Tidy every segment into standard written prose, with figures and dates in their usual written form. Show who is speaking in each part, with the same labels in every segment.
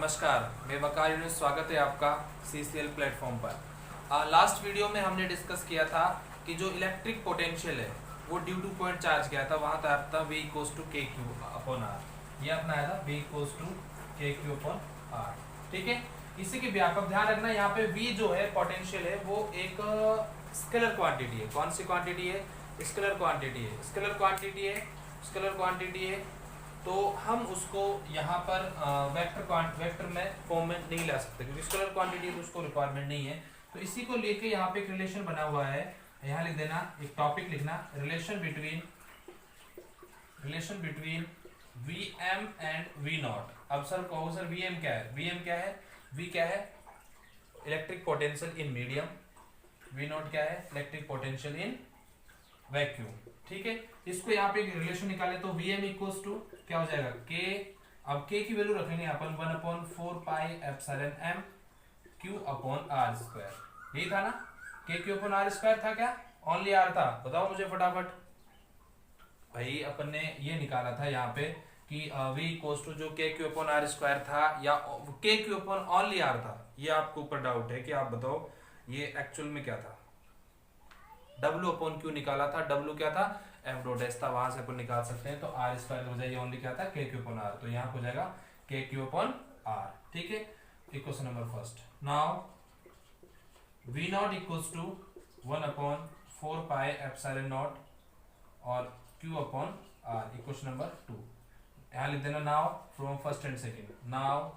Speaker 1: नमस्कार, मैं वकार यूनुस, स्वागत है आपका CCL प्लेटफॉर्म पर। लास्ट वीडियो में हमने डिस्कस किया था कि जो इलेक्ट्रिक पोटेंशियल है वो ड्यू टू पॉइंट चार्ज गया था, वहाँ था आपका V इक्वल्स टू के क्यू अपॉन आर। ये अपना आया था V इक्वल्स टू के क्यू अपॉन आर। ठीक है, इसी के व्यापक ध्यान रखना, यहाँ पे V जो है पोटेंशियल है वो एक स्केलर क्वांटिटी है। कौन सी क्वांटिटी है? स्केलर क्वांटिटी है। स्केलर क्वांटिटी है, स्केलर क्वांटिटी है, तो हम उसको यहाँ पर वेक्टर में फॉर्म में नहीं ला सकते क्योंकि स्केलर क्वांटिटी है तो उसको रिक्वायरमेंट नहीं है। तो इसी को लेके यहाँ पे एक रिलेशन बना हुआ है, यहाँ लिख देना, एक टॉपिक लिखना, relation between Vm and V not. अब सर कहो सर Vm क्या है? Vm क्या है? V क्या है? Electric potential in medium. V not क्या है? Electric potential in vacuum. ठीक है, इसको यहाँ पे एक रिलेशन निकाले तो Vm इक्वल्स टू क्या हो जाएगा? K। अब K की वैल्यू रखेंगे अपन 1/4 pi epsilon m Q upon R square. यही था ना? K Q upon R square था क्या? ओनली आर था? बताओ मुझे फटाफट भाई। अपन ने ये निकाला था यहाँ पे कि V इक्वल्स टू जो K Q upon R square था या K Q upon only R था। ये आपके ऊपर डाउट है कि आप बताओ ये एक्चुअल में क्या था। W अपॉन Q निकाला था, W क्या था? F डॉट S था, वहां से अपन निकाल सकते हैं। तो आर स्क्वायर हो जाएगा ओनली क्या था? K Q upon R। तो यहाँ हो जाएगा K Q अपॉन R। ठीक है, question number first. Now V nought equals to 1/4 pi epsilon not और Q upon R। Question number 2 यहाँ लिख देना। Now from first and second, now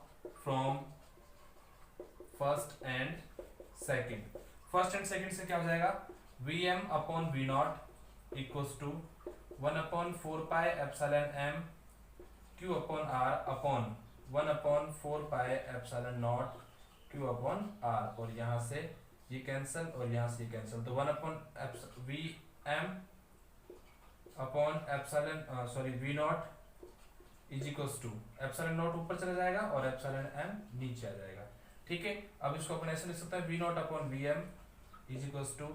Speaker 1: from first and second, first and second से क्या हो जाएगा? Vm upon V nought equals to 1/4 pi epsilon m Q upon R upon 1/4 pi epsilon nought Q upon R। और यहाँ से ये cancel और यहाँ से ये कैंसिल, तो 1/Vm upon epsilon V nought is equals to epsilon nought ऊपर चला जाएगा और एप्सिलॉन m नीचे आ जाएगा। ठीक है, अब इसको अपन ऐसे लिख सकते हैं, V naught upon Vm is equals to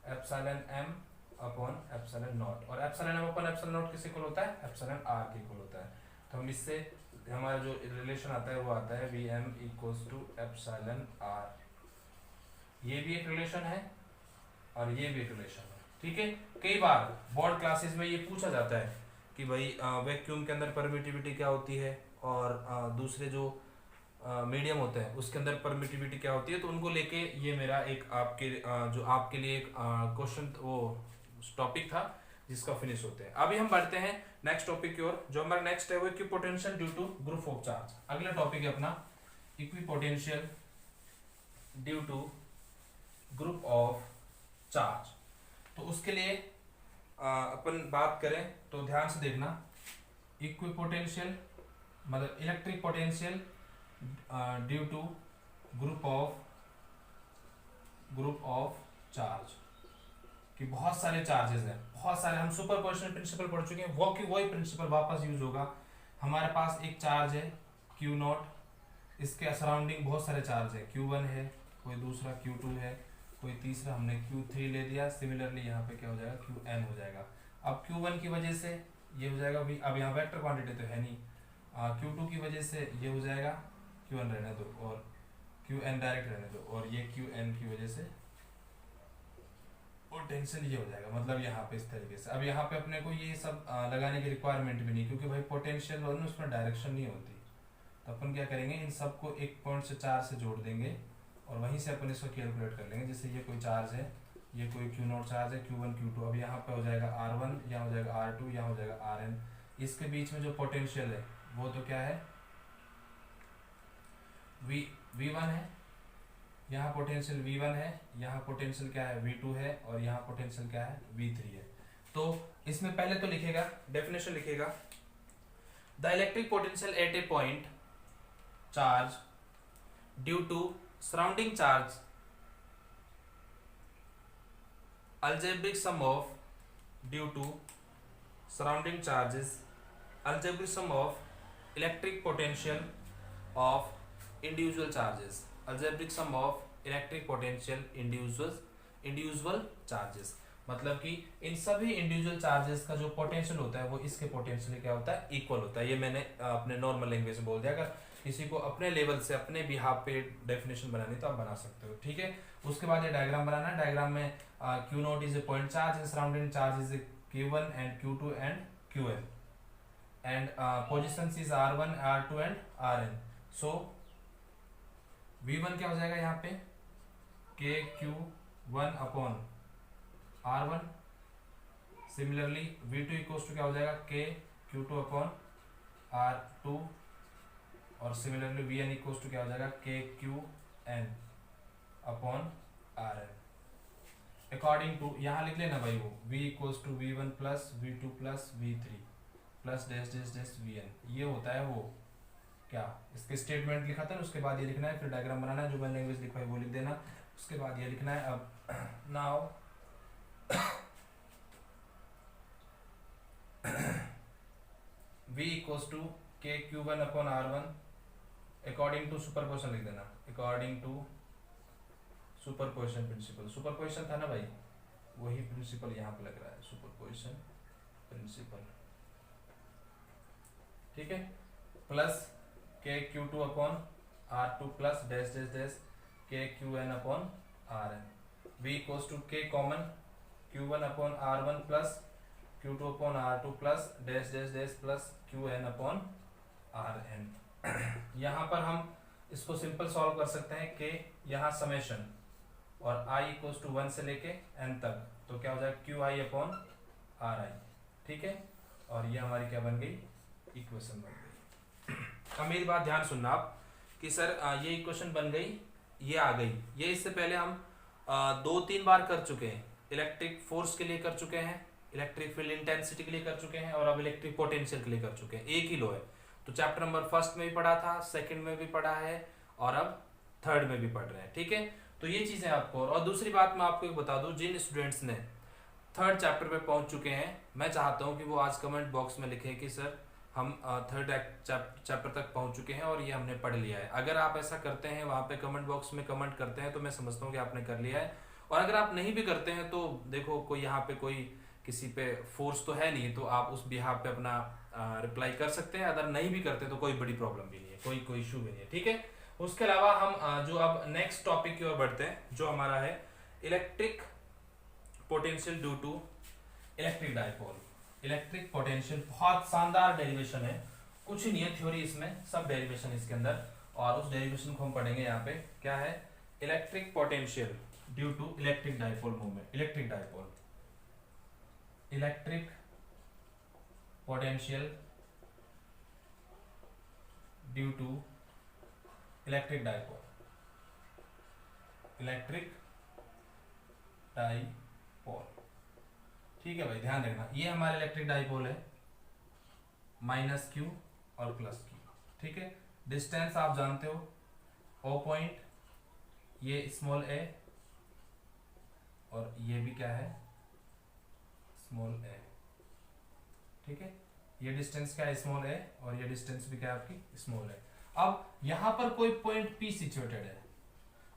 Speaker 1: epsilon m upon epsilon not. और epsilon m upon epsilon naught किस इक्वल होता है? एप्सिलॉन r के इक्वल होता है। तो हम इससे हमारा जो रिलेशन आता है वो आता है Vm equals to epsilon r। ये भी एक रिलेशन है और ये भी एक रिलेशन है। ठीक है, कई बार बोर्ड क्लासेस में ये पूछा जाता है कि भाई वैक्यूम के अंदर परमिटिविटी क्या होती है और दूसरे जो मीडियम होते हैं उसके अंदर परमिटिविटी क्या होती है। तो उनको लेके ये मेरा एक आपके जो आपके लिए एक क्वेश्चन वो टॉपिक था जिसका फिनिश होते हैं। अभी हम बढ़ते हैं नेक्स्ट टॉपिक की ओर। जो हमारा नेक्स्ट है वो equipotential due to group of charge. अगला टॉपिक है अपना equipotential due to group of charge. तो उसके लिए अपन बात करें तो ध्यान से देखना। इक्विपोटेंशियल मतलब electric potential due to group of charge कि बहुत सारे चार्जेस हैं, बहुत सारे। हम सुपरपोजिशन प्रिंसिपल पढ़ चुके हैं, वो कि वही प्रिंसिपल वापस यूज होगा। हमारे पास एक चार्ज है Q नॉट, इसके सराउंडिंग बहुत सारे चार्ज है, Q1 है, कोई दूसरा Q2 है, कोई तीसरा हमने Q3 ले लिया। सिमिलरली यहाँ पे क्या हो जाएगा? Qn हो जाएगा। अब Q1 की वजह से ये हो जाएगा, अब यहाँ वेक्टर क्वांटिटी तो है नहीं। Q2 की वजह से ये हो जाएगा, Q1 रहने दो और Qn डायरेक्ट रहने दो, और ये Qn की वजह से पोटेंशियल ये हो जाएगा। मतलब यहाँ पे इस तरीके से। अब यहाँ पे अपने को ये सब लगाने की रिक्वायरमेंट भी नहीं, क्योंकि भाई पोटेंशियल और उसमें डायरेक्शन नहीं होती। तो अपन क्या करेंगे, इन सबको एक पॉइंट से 4 से जोड़ देंगे और वहीं से अपन इसको कैलकुलेट कर लेंगे। जैसे ये कोई चार्ज है, ये कोई Q नॉट चार्ज है, Q1 Q2। अब यहाँ पे हो जाएगा R1, यहाँ हो जाएगा R2, यहाँ हो जाएगा Rn। इसके बीच में जो पोटेंशियल है वो तो क्या है? V1 है, यहाँ पोटेंशियल V1 है, यहाँ पोटेंशियल क्या है? V2 है, और यहाँ पोटेंशियल क्या है? V3 है। तो इसमें पहले तो लिखेगा, डेफिनेशन लिखेगा, the electric potential at a point charge due to surrounding charge algebraic sum of due to surrounding charges algebraic sum of electric potential of individual charges algebraic sum of electric potential individual charges। मतलब कि इन सभी individual charges का जो potential होता है वो इसके potential क्या होता है? इक्वल होता है। ये मैंने अपने नॉर्मल लैंग्वेज में बोल दिया। अगर किसी को अपने लेवल से अपने बिहाफ पे डेफिनेशन बनानी तो आप बना सकते हो, ठीक है। उसके बाद ये डायग्राम बनाना है। डायग्राम में Q not is a point charge, surrounding charge is a Q1 and Q2 and Qn, and positions is R1, R2 and Rn. So V1 क्या हो जाएगा यहाँ पे KQ1 upon R1, similarly V2 equals to क्या हो जाएगा KQ2 upon R2, और similarly Vn equals to क्या हो जाएगा KQn upon Rn according to, यहाँ लिख लेना भाई वो V equals to V1 plus V2 plus V3 plus dash dash dash Vn, ये होता है वो क्या इसके स्टेटमेंट लिखा था ना, उसके बाद ये लिखना है, फिर डायग्राम बनाना है, जो मैंने लैंग्वेज लिखा है वो लिख देना, उसके बाद ये लिखना है। अब now V equals to KQ1 upon R1 according to superposition लिख देना, according to superposition principle. Superposition था ना भाई, वही प्रिंसिपल यहाँ पे लग रहा है, सुपरपोजिशन प्रिंसिपल, ठीक है। Plus KQ2 upon R2 plus dash dash dash KQn upon Rn। V equals to K common Q1 upon R1 plus Q2 upon R2 plus dash dash dash plus Qn upon Rn। यहाँ पर हम इसको simple solve कर सकते हैं कि यहाँ summation और I इक्वल्स टू 1 से लेके n तक, तो क्या हो जाएगा QI अपॉन RI, ठीक है। और ये हमारी क्या बन गई, इक्वेशन बन गई। अब मेरी बात ध्यान सुनना आप कि सर ये इक्वेशन बन गई, ये आ गई, ये इससे पहले हम 2-3 बार कर चुके हैं। इलेक्ट्रिक फोर्स के लिए कर चुके हैं, इलेक्ट्रिक फील्ड इंटेंसिटी के लिए कर चुके हैं, और अब इलेक्ट्रिक पोटेंशियल के लिए कर चुके हैं। एक ही लो है, तो चैप्टर नंबर फर्स्ट में भी पढ़ा था, सेकंड में भी पढ़ा है, और अब थर्ड में भी पढ़ रहे हैं, ठीक है। तो ये चीजें आपको, और दूसरी बात मैं आपको एक बता दूं, जिन स्टूडेंट्स ने थर्ड चैप्टर पे पहुंच चुके हैं, मैं चाहता हूं कि वो आज कमेंट बॉक्स में लिखें कि सर हम थर्ड चैप्टर तक पहुंच चुके हैं और ये हमने पढ़ लिया है। अगर आप ऐसा करते हैं, वहां पे कमेंट बॉक्स में कमेंट करते हैं, तो मैं समझता हूँ कि आपने कर लिया है। और अगर आप नहीं भी करते हैं तो देखो, कोई यहाँ पे कोई किसी पे फोर्स तो है नहीं, तो आप उस बिहाफ पे अपना रिप्लाई कर सकते हैं। अगर नहीं भी करते तो कोई बड़ी प्रॉब्लम भी नहीं है, कोई इशू भी नहीं है, ठीक है। उसके अलावा हम जो अब नेक्स्ट टॉपिक की ओर बढ़ते हैं, जो हमारा है electric potential due to electric dipole. Electric potential बहुत शानदार डेरिवेशन है, कुछ ही नहीं है थ्योरी इसमें, सब डेरिवेशन इसके अंदर, और उस डेरिवेशन को हम पढ़ेंगे। यहाँ पे क्या है, electric potential due to electric dipole movement. Electric dipole, electric potential due to electric dipole, electric dipole, ठीक है भाई, ध्यान रखना। ये हमारा इलेक्ट्रिक डाइपोल है, माइनस Q और प्लस Q, ठीक है। डिस्टेंस आप जानते हो, O पॉइंट, ये स्मॉल a, और ये भी क्या है, स्मॉल a, ठीक है। ये डिस्टेंस क्या है, स्मॉल a, और ये डिस्टेंस भी क्या है आपकी, स्मॉल a। अब यहां पर कोई पॉइंट P सिचुएटेड है।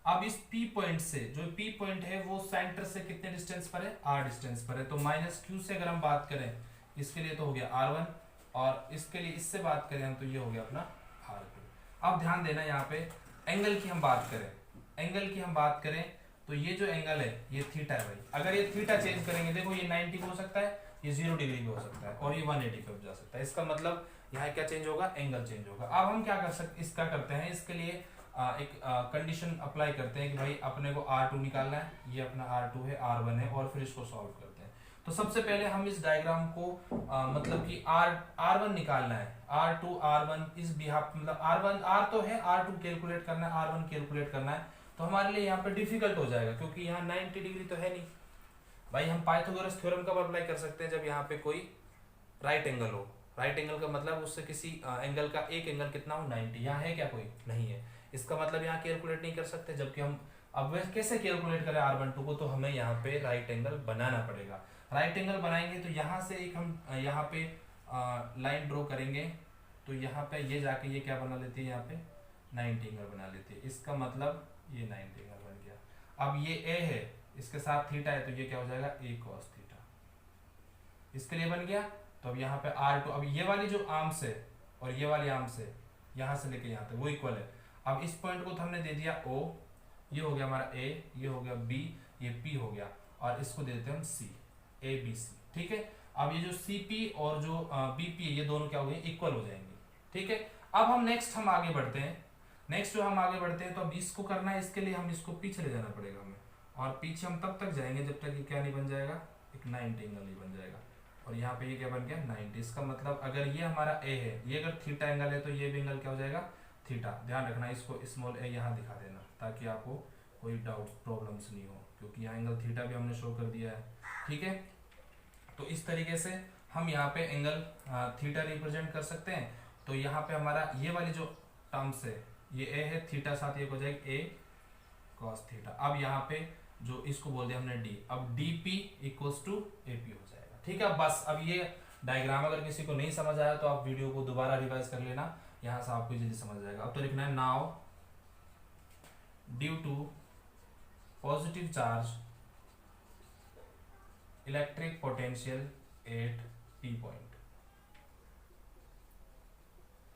Speaker 1: अब इस P पॉइंट से, जो P पॉइंट है वो सेंटर से कितने डिस्टेंस पर है, R डिस्टेंस पर है। तो माइनस Q से अगर हम बात करें, इसके लिए तो हो गया R1, और इसके लिए इससे बात करें हम, तो ये हो गया अपना R2। अब ध्यान देना, यहाँ पे एंगल की हम बात करें, एंगल की हम बात करें, तो ये जो एंगल है ये थीटा है भाई। अगर ये थीटा चेंज करेंगे, देखो ये 90 भी हो सकता है, ये 0 डिग्री भी हो सकता है, और ये 180 पे जा सकता है। इसका मतलब यहाँ क्या चेंज होगा, एंगल चेंज होगा। अब हम क्या कर सकते, इसका करते हैं, इसके लिए एक कंडीशन अप्लाई करते हैं कि भाई अपने को R2 निकालना है, ये अपना R2 है, R1 है, और फिर इसको सॉल्व करते हैं। तो सबसे पहले हम इस डायग्राम को मतलब कि R1 निकालना है, R2 R1 इस बिहाफ, मतलब R1 R तो है, R2 कैलकुलेट करना है, R1 कैलकुलेट करना है। तो हमारे लिए यहाँ पे डिफिकल्ट हो जाएगा, क्योंकि यहाँ 90 डिग्री तो है नहीं भाई। हम पाइथागोरस थ्योरम कब अप्लाई कर सकते हैं, जब यहाँ पे कोई राइट एंगल हो। राइट एंगल का मतलब उससे किसी एंगल का एक एंगल कितना हो, 90। यहाँ है क्या, कोई नहीं है, इसका मतलब यहाँ कैलकुलेट नहीं कर सकते। जबकि हम अब कैसे कैलकुलेट करें R12 को, तो हमें यहाँ पे राइट एंगल बनाना पड़ेगा। राइट एंगल बनाएंगे तो यहाँ से एक हम यहाँ पे लाइन ड्रॉ करेंगे, तो यहाँ पे ये जाके ये क्या बना लेती है, यहाँ पे 90 एंगल बना लेती है। इसका मतलब ये 90 एंगल बन गया। अब ये A है, इसके साथ थीटा है, तो ये क्या हो जाएगा, A cos थीटा, इसके लिए बन गया। तो अब यहाँ पे R2, अब ये वाली जो आर्म्स है और ये वाली आर्म्स है, यहाँ से लेके यहाँ तक वो इक्वल है। अब इस पॉइंट को तो हमने दे दिया O, ये हो गया हमारा A, ये हो गया B, ये P हो गया, और इसको दे देते हैं हम C, ABC। ठीक है, अब ये जो CP और जो BP है ये दोनों क्या हो गए, इक्वल हो जाएंगे। ठीक है, अब हम नेक्स्ट हम आगे बढ़ते हैं। नेक्स्ट जो हम आगे बढ़ते हैं तो अब इसको करना है, इसके लिए हम इसको पीछे ले जाना पड़ेगा हमें, और पीछे हम तब तक जाएंगे जब तक ये क्या नहीं बन जाएगा, एक 90 एंगल नहीं बन जाएगा। और यहाँ पे ये क्या बन गया 90। इसका मतलब अगर ये हमारा A है, ये अगर थीटा एंगल है तो ये भी एंगल क्या हो जाएगा, थीटा। ध्यान रखना, इसको स्मॉल a यहाँ दिखा देना ताकि आपको कोई डाउट प्रॉब्लम्स नहीं हो, क्योंकि यहाँ एंगल थीटा भी हमने शो कर दिया है। ठीक है, तो इस तरीके से हम यहाँ पे एंगल थीटा रिप्रेजेंट कर सकते हैं। तो यहाँ पे हमारा ये वाली जो टर्म्स है, ये a है, थीटा साथ ये हो जाएगी a cos थीटा। अब यहाँ पे जो इसको बोल दिया हमने d, अब dp इक्वल्स टू ap हो जाएगा। ठीक है, बस अब ये डायग्राम अगर किसी को नहीं समझ आया तो आप वीडियो को दोबारा रिवाइज कर लेना, यहाँ से आपको जल्दी समझ जाएगा। अब तो लिखना है now due to positive charge electric potential at P point.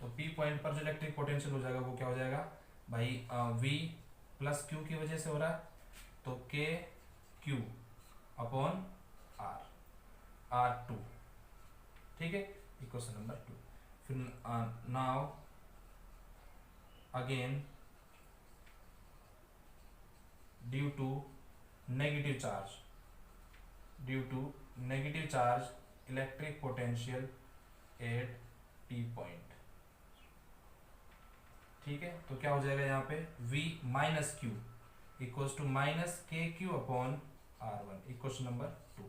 Speaker 1: तो P पॉइंट पर जो इलेक्ट्रिक पोटेंशियल हो जाएगा वो क्या हो जाएगा भाई, V प्लस Q की वजह से हो रहा है, तो K Q अपॉन R2। ठीक है, इक्वेशन नंबर 2। फिर now again due to negative charge electric potential at P point. ठीक है, तो क्या हो जाएगा यहाँ पे V minus Q equals to minus KQ upon R1, equation number 2।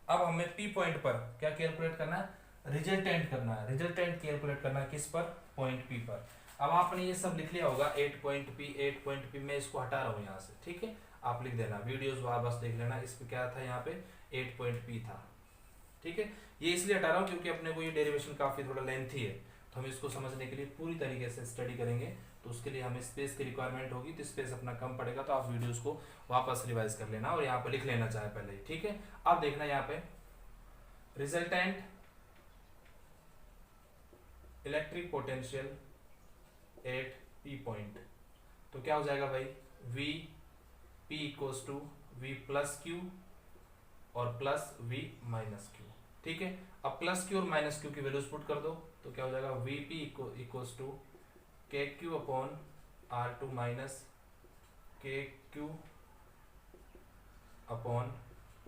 Speaker 1: अब हमें P पॉइंट पर क्या कैलकुलेट करना है, रिजल्टेंट करना है। रिजल्टेंट कैलकुलेट करना है किस पर, पॉइंट P पर। अब आपने ये सब लिख लिया होगा 8 पॉइंट P, मैं इसको हटा रहा हूँ यहाँ से। ठीक है, आप लिख देना, वीडियोस वापस देख लेना, इस पे क्या था, यहाँ पे 8 पॉइंट P था। ठीक है, ये इसलिए हटा रहा हूँ क्योंकि अपने को ये डेरिवेशन काफी थोड़ा लेंथी है, तो हम इसको समझने के लिए पूरी तरीके से स्टडी करेंगे, तो उसके लिए हमें स्पेस की रिक्वायरमेंट होगी, तो स्पेस अपना कम पड़ेगा, तो आप वीडियोस को वापस रिवाइज कर लेना और यहाँ पे लिख लेना चाहे पहले ही। ठीक है, अब देखना यहाँ पे resultant electric potential at P point, तो क्या हो जाएगा भाई, V P equals to V plus Q और प्लस V माइनस Q। ठीक है, अब प्लस Q और माइनस Q की वैल्यूज पुट कर दो, तो क्या हो जाएगा VP equals to KQ upon R2 minus KQ upon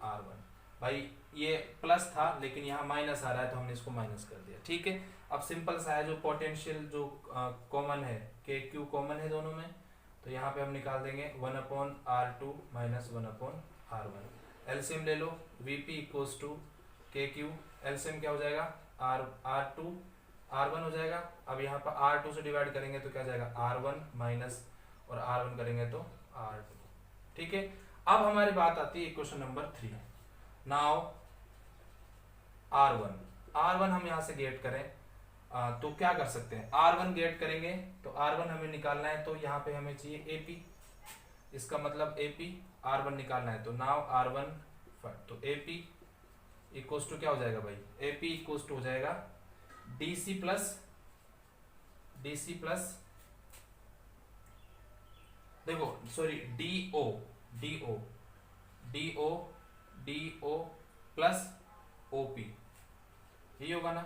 Speaker 1: R1। भाई ये प्लस था लेकिन यहाँ माइनस आ रहा है तो हमने इसको माइनस कर दिया। ठीक है, अब सिंपल सा है, जो पोटेंशियल जो कॉमन है, KQ कॉमन है दोनों में, तो यहाँ पे हम निकाल देंगे 1 upon R2 minus 1 upon R1। LCM ले लो, VP equals to KQ, LCM क्या हो जाएगा R2 R1 हो जाएगा। अब यहाँ पर R2 से डिवाइड करेंगे तो क्या जाएगा R1 माइनस, और R1 करेंगे तो R2। ठीक है, अब हमारी बात आती है इक्वेशन नंबर 3। नाउ R1 हम यहाँ से गेट करें, तो क्या कर सकते हैं, R1 गेट करेंगे तो R1 हमें निकालना है, तो यहाँ पे हमें चाहिए AP, इसका मतलब AP R1 निकालना है, तो नाउ R1 तो AP इक्वल्स टू क्या हो जाएगा भाई, AP इक्वल्स टू हो जाएगा DC प्लस देखो सॉरी DO प्लस OP, यही होगा ना।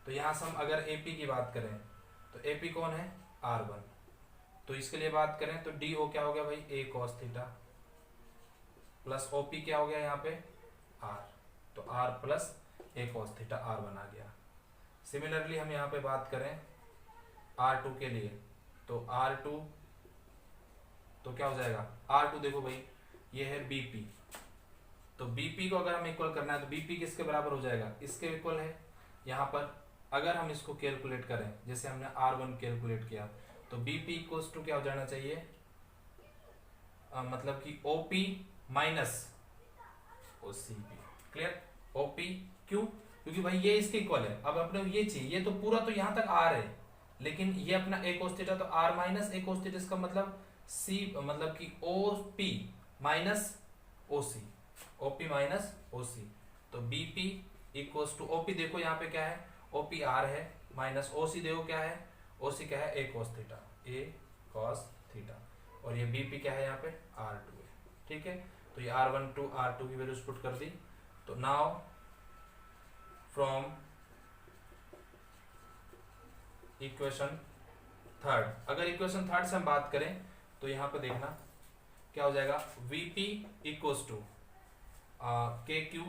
Speaker 1: तो यहां से हम अगर AP की बात करें तो AP कौन है R1, तो इसके लिए बात करें तो DO क्या हो गया भाई A cos theta, plus OP क्या हो गया यहाँ पे R, तो R plus A cos theta R1 आ गया। सिमिलरली हम यहाँ पे बात करें R2 के लिए, तो R2 तो क्या हो जाएगा R2, देखो भाई ये है BP, तो BP को अगर हम इक्वल करना है तो BP किसके बराबर हो जाएगा, इसके इक्वल है। यहाँ पर अगर हम इसको कैलकुलेट करें, जैसे हमने R1 कैलकुलेट किया, तो BP इक्वल्स टू क्या हो जाना चाहिए, मतलब कि OP minus OCP। Clear, OP क्यों, क्योंकि भाई ये इसके इक्वल है। अब अपने ये चाहिए, ये तो पूरा तो यहाँ तक R है, लेकिन ये अपना A cos थीटा, तो R minus A cos theta, इसका मतलब C, मतलब कि OP minus OP minus OC, तो BP इक्वल्स टू OP, देखो यहाँ पे क्या है OP R है, माइनस OC देखो क्या है OC क्या है, A cos theta, A cos theta, और ये BP क्या है यहाँ पे, R2 है, ठीक है। तो ये R12 R2 की वैल्यूज पुट कर दी। तो नाउ फ्रॉम इक्वेशन थर्ड, अगर इक्वेशन थर्ड से हम बात करें तो यहाँ पे देखना क्या हो जाएगा, Vp equals to KQ,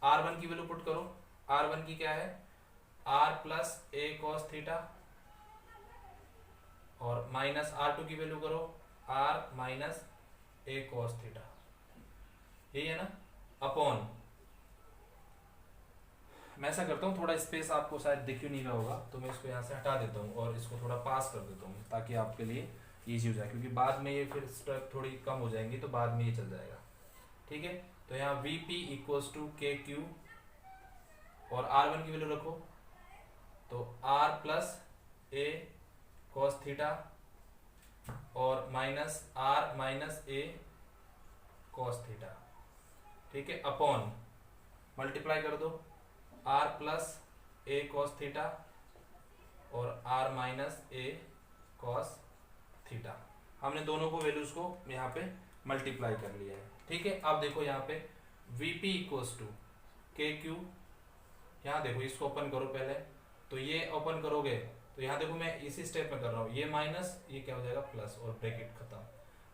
Speaker 1: R1 की वैल्यू पुट करो, R1 की क्या है, R plus A cos theta, और माइनस R2 की वैल्यू करो, R minus A cos theta, यही है ना, अपॉन, मैं ऐसा करता हूँ, थोड़ा स्पेस आपको शायद दिख ही नहीं रहा होगा, तो मैं इसको यहाँ से हटा देता हूँ और इसको थोड़ा पास कर देता हूँ ताकि आपके लिए ईजी हो जाए, क्योंकि बाद में ये फिर स्टेप थोड़ी कम हो जाएंगी तो बाद में ये चल जाएगा, ठीक है। तो यहाँ Vp इक्वल्स टू KQ और R1 की वैल्यू रखो, तो R plus A cos theta और minus R minus A cos theta, ठीक है, अपॉन मल्टीप्लाई कर दो R plus A cos theta और R minus A cos theta, हमने दोनों को वैल्यूज को यहाँ पे मल्टीप्लाई कर लिया है, ठीक है। अब देखो यहाँ पे Vp इक्वल्स टू KQ, यहाँ देखो इसको ओपन करो पहले, तो ये ओपन करोगे तो यहाँ देखो मैं इसी स्टेप में कर रहा हूँ, ये माइनस ये क्या हो जाएगा प्लस, और ब्रैकेट खत्म,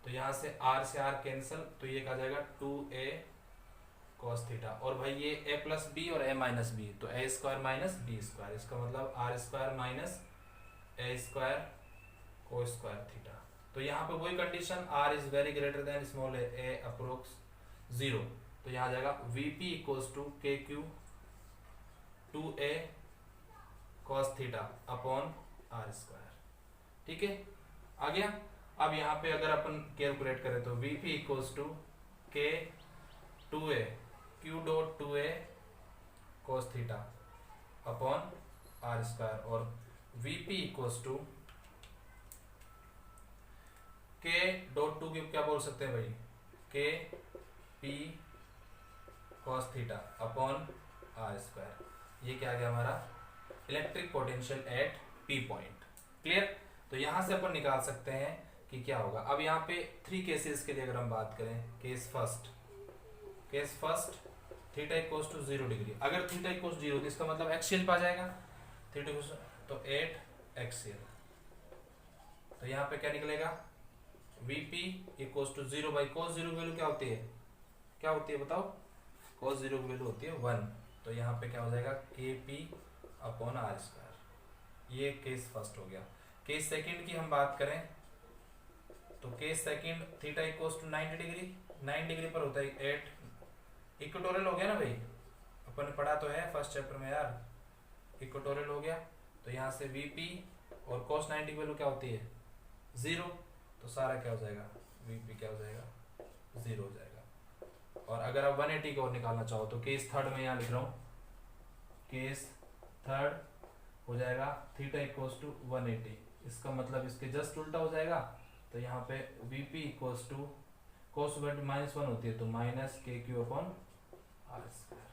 Speaker 1: तो यहाँ से R कैंसिल, तो ये क्या जाएगा 2A cos थीटा, और भाई ये A प्लस बी और A माइनस बी, तो A square minus B square, इसका मतलब R square minus A square को स्क्वायर थीटा। तो यहाँ पे वही condition, R is very greater than small a approx 0, तो यहाँ जाएगा Vp equals to KQ 2A cos theta upon R square, ठीक है, आ गया। अब यहाँ पे अगर अपन कैलकुलेट करें तो Vp equals to K 2A Q dot 2A cos theta upon R square, और Vp equals to K dot two क्या बोल सकते हैं भाई, K P cos theta upon R square, ये क्या आ गया हमारा electric potential at P point, clear. तो यहाँ से अपन निकाल सकते हैं कि क्या होगा। अब यहाँ पे 3 केसेस के लिए अगर हम बात करें, case first theta equals to 0 degree, अगर थीटा इक्वल्स 0 तो इसका मतलब एक्सियल पा जाएगा, थीटा इक्वल्स तो 8 एक्सियल, तो यहाँ पे क्या निकलेगा Vp equals to 0 by cos 0 की वैल्यू क्या होती है, बताओ, cos 0 की वैल्यू होती है 1, तो यहाँ पे क्या हो जाएगा Kp अपॉन R स्क्वायर, ये केस फर्स्ट हो गया। केस सेकंड की हम बात करें तो case second theta equals to 90 degree, 9 degree पर होता है 8, इक्वेटोरियल हो गया ना भाई, अपन ने पढ़ा तो है फर्स्ट चैप्टर में यार, इक्वेटोरियल हो गया, तो यहाँ से Vp और cos 90 की वैल्यू क्या होती है 0, तो सारा क्या हो जाएगा Vp क्या हो जाएगा 0 हो जाएगा। और अगर आप 180 को और निकालना चाहो तो केस थर्ड में यहाँ लिख रहा हूँ, केस थर्ड हो जाएगा थीटा इक्वल्स टू 180, इसका मतलब इसके जस्ट उल्टा हो जाएगा, तो यहाँ पे Vp इक्वल्स टू cos -1 होती है तो minus KQ upon R square,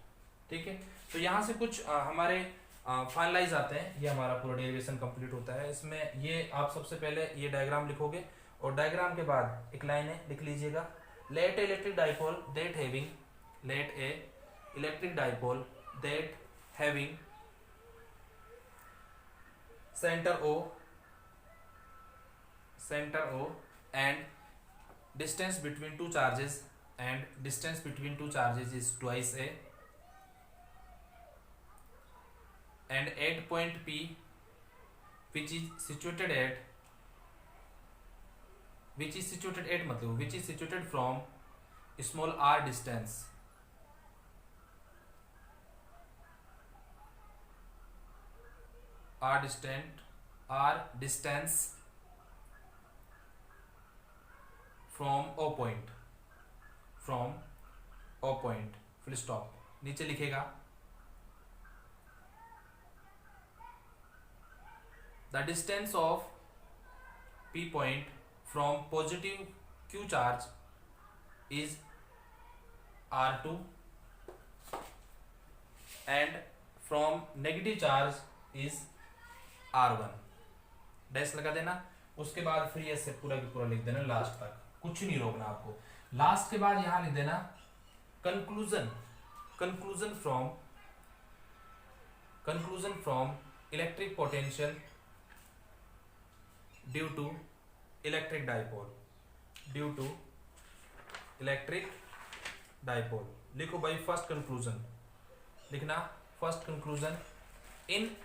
Speaker 1: ठीक है। तो यहाँ से कुछ हमारे फाइनलाइज आते हैं, ये हमारा पूरा डेरिवेशन कंप्लीट होता है। इसमें ये आप सबसे पहले ये डायग्राम लिखोगे और डायग्राम के बाद एक लाइन है लिख लीजिएगा, let a electric dipole that having center O and distance between two charges is twice a, and at point P which is situated from small r distance from O point full stop, नीचे लिखेगा the distance of P point from positive Q charge is R2 and from negative charge is R1, dash लगा देना, उसके बाद फिर ये से पूरा की पूरा लिख देना लास्ट तक, कुछ नहीं रोकना आपको। लास्ट के बाद यहां लिख देना conclusion, conclusion from electric potential due to electric dipole, due to electric dipole. लिखो भाई फर्स्ट कंक्लूजन, लिखना first conclusion in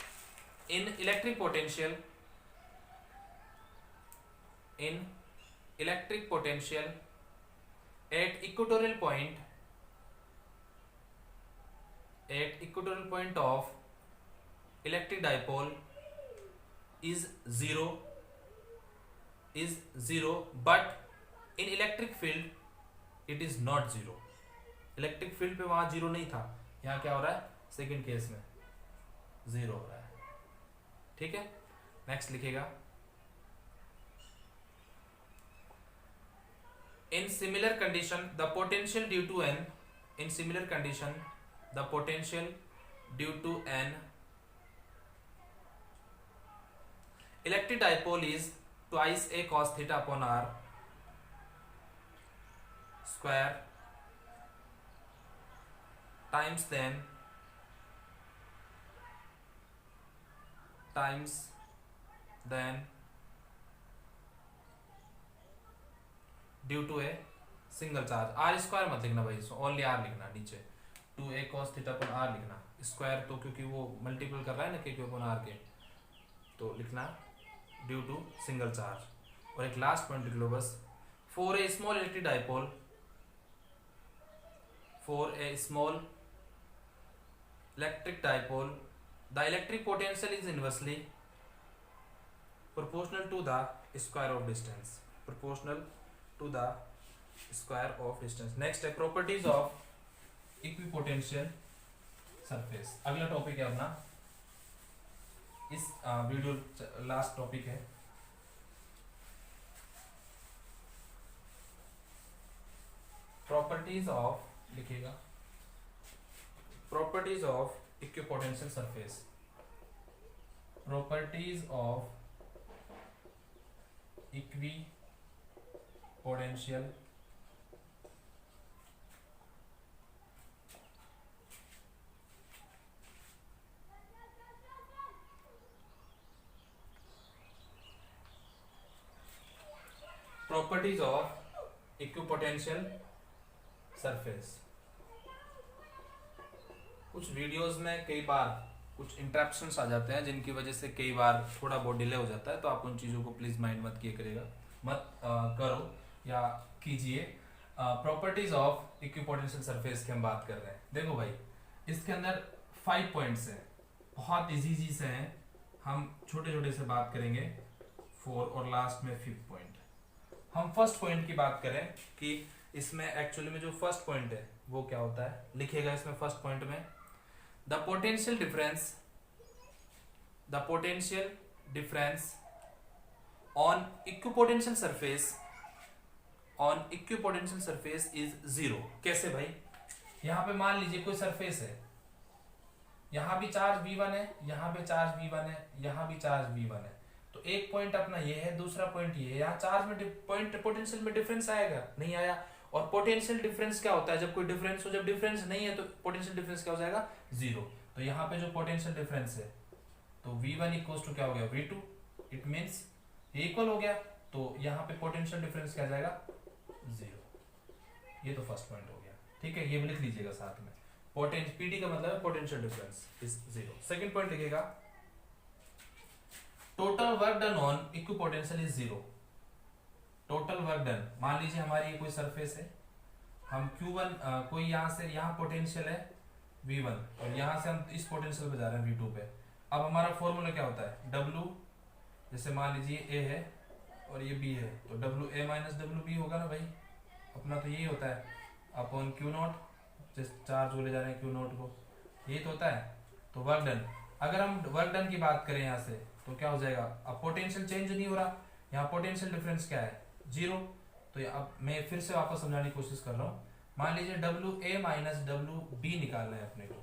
Speaker 1: electric potential, in electric potential at equatorial point of electric dipole is zero but in electric field it is not zero। Electric field पे वहां zero नहीं था, यहाँ क्या हो रहा है सेकंड केस में जीरो हो रहा है। ठीक है, नेक्स्ट लिखेगा in similar condition the potential due to n electric dipole is twice a cos theta upon r square times then due to a single charge. R square मत लिखना भाई, ओनली आर लिखना नीचे, 2a cos theta upon R लिखना, square तो क्योंकि वो multiple कर रहा है ना के अपन आर के, तो लिखना ड्यू टू सिंगल चार्ज। और एक लास्ट पॉइंट लिख लो बस, for a small electric dipole the electric potential is inversely proportional to the square of distance, to the square of distance। Next है प्रॉपर्टीज ऑफ इक्विपोटेंशियल सरफेस। अगला topic है अपना, इस वीडियो लास्ट टॉपिक है properties of, लिखिएगा properties of equipotential surface, properties of equipotential properties of equipotential surface. कुछ videos में कई बार कुछ इंटरप्शंस आ जाते हैं जिनकी वजह से कई बार थोड़ा बहुत डिले हो जाता है, तो आप उन चीज़ों को प्लीज़ माइंड मत करो या कीजिए। प्रॉपर्टीज ऑफ इक्विपोटेंशियल सरफेस की हम बात कर रहे हैं। देखो भाई, इसके अंदर 5 पॉइंट्स हैं, बहुत इजी से हैं, हम छोटे छोटे से बात करेंगे 4 और लास्ट में 5th पॉइंट। हम फर्स्ट पॉइंट की बात करें कि इसमें एक्चुअली में जो फर्स्ट पॉइंट है वो क्या होता है, लिखिएगा इसमें फर्स्ट पॉइंट में the potential difference on equipotential surface is zero. कैसे भाई, यहां पे मान लीजिए कोई सरफेस है, यहां भी चार्ज v1 है, यहां पे चार्ज v1 है, यहां भी चार्ज v1 है, तो एक पॉइंट अपना ये है, दूसरा पॉइंट ये है, यहाँ चार्ज में पॉइंट पोटेंशियल में डिफरेंस आएगा, नहीं आया। और पोटेंशियल डिफरेंस क्या होता है, जब कोई डिफरेंस हो, जब डिफरेंस नहीं है तो पोटेंशियल डिफरेंस क्या हो जाएगा, जीरो। तो यहाँ पे जो पोटेंशियल डिफरेंस है तो v1 इक्वल टू क्या हो गया, v2, इट मीन्स ये इक्वल हो गया, तो यहाँ पे पोटेंशियल डिफरेंस क्या जाएगा, जीरो। ये तो फर्स्ट पॉइंट हो गया, ठीक है, ये भी लिख लीजिएगा साथ में, पीटी का मतलब है potential difference is zero. Second point लिखिएगा total work done on equipotential is zero. Total work done, मान लीजिए हमारी ये कोई सरफेस है, हम Q1 कोई यहाँ से यहाँ पोटेंशियल है V1 और यहाँ से हम इस पोटेंशियल पे जा रहे हैं V2 पे। अब हमारा फॉर्मूला क्या होता है, W, जैसे मान लीजिए A है और ये B है, तो WA माइनस WB होगा ना भाई, अपना तो यही होता है, अपॉन Q0, जिस चार्ज बोले जा रहे हैं Q0 को, यही तो होता है। तो वर्क डन, अगर हम वर्क डन की बात करें यहाँ से तो क्या हो जाएगा, अब पोटेंशियल चेंज नहीं हो रहा, यहाँ पोटेंशियल डिफरेंस क्या है, जीरो। तो अब मैं फिर से वापस समझाने की कोशिश कर रहा हूँ, मान लीजिए WA माइनस WB निकालना है अपने को,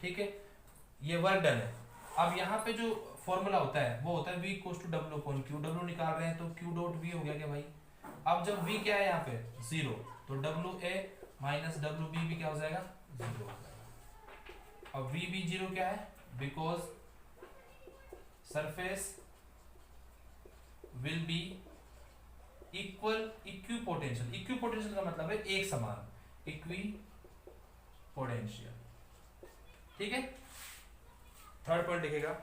Speaker 1: ठीक है, ये वर्क डन है। अब यहाँ पे जो फॉर्मूला होता है वो होता है v equals to W upon Q. W निकाल रहे हैं तो q डॉट v हो गया क्या भाई। अब जब v क्या है यहाँ पे 0 तो W A minus W B भी क्या हो जाएगा 0 हो जाएगा। अब v भी 0 क्या है because surface will be equal equi potential. Equi potential का मतलब है एक समान, इक्वी पोटेंशियल। ठीक है, थर्ड पॉइंट लिखेगा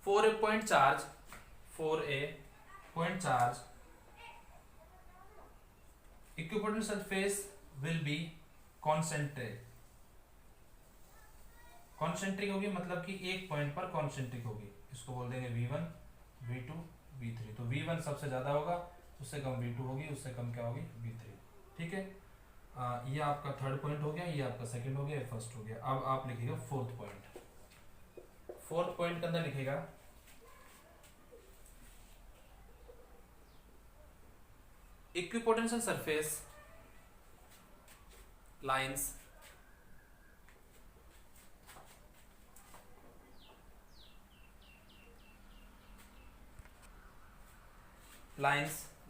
Speaker 1: for a point charge, for a point charge equipotential surface will be concentric. Concentric होगी मतलब कि एक पॉइंट पर कॉन्सेंट्रिक होगी, इसको बोल देंगे v1 v2 v3। तो v1 सबसे ज्यादा होगा, उससे कम v2 होगी, उससे कम क्या होगी v3। ठीक है, ये आपका थर्ड पॉइंट हो गया, ये आपका सेकंड हो गया, फर्स्ट हो गया। अब आप लिखिएगा फोर्थ पॉइंट। फोर्थ पॉइंट के अंदर लिखिएगा equipotential surface lines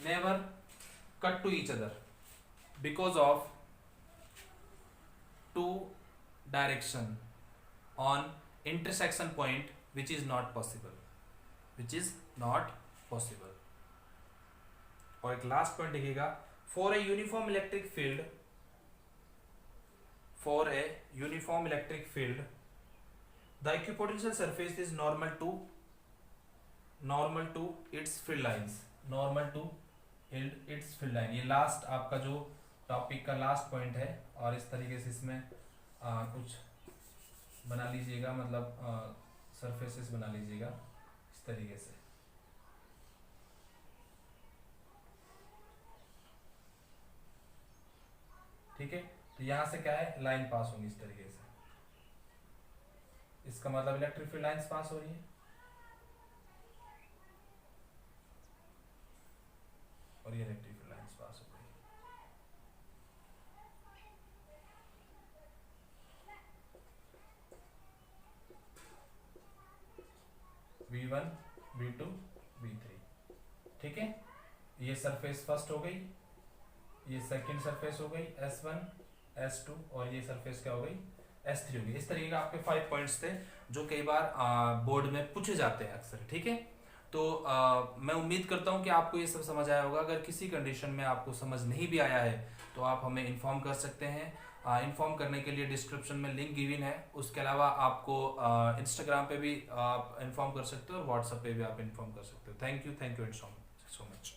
Speaker 1: never cut to each other because of two direction on intersection point which is not possible, which is not possible। और एक लास्ट पॉइंट लिखिएगा for a uniform electric field, for a uniform electric field the equipotential surface is normal to its field lines, normal to its field line. ये last आपका जो topic का last point है, और इस तरीके से इसमें कुछ बना लीजिएगा, मतलब सरफेसेस बना लीजिएगा इस तरीके से। ठीक है, तो यहां से क्या है लाइन पास होगी इस तरीके से, इसका मतलब इलेक्ट्रिक फील्ड लाइंस पास हो रही है, और ये इलेक्ट्रिक फील्ड लाइंस पास हो रही है। v1 v2 v3। ठीक है, ये सरफेस फर्स्ट हो गई, ये सेकंड सरफेस हो गई s1 s2, और ये सरफेस क्या हो गई s3 हो गई। इस तरीके का आपके 5 पॉइंट्स थे जो कई बार बोर्ड में पूछे जाते हैं अक्सर। ठीक है, तो मैं उम्मीद करता हूं कि आपको ये सब समझ आया होगा। अगर किसी कंडीशन में आपको समझ नहीं भी आया है तो आप हमें इन्फॉर्म कर सकते हैं। इन्फॉर्म करने के लिए डिस्क्रिप्शन में लिंक गिवन है, उसके अलावा आपको इंस्टाग्राम पे भी आप इन्फॉर्म कर सकते हो और व्हाट्सएप पे भी आप इन्फॉर्म कर सकते हो। Thank you and so much.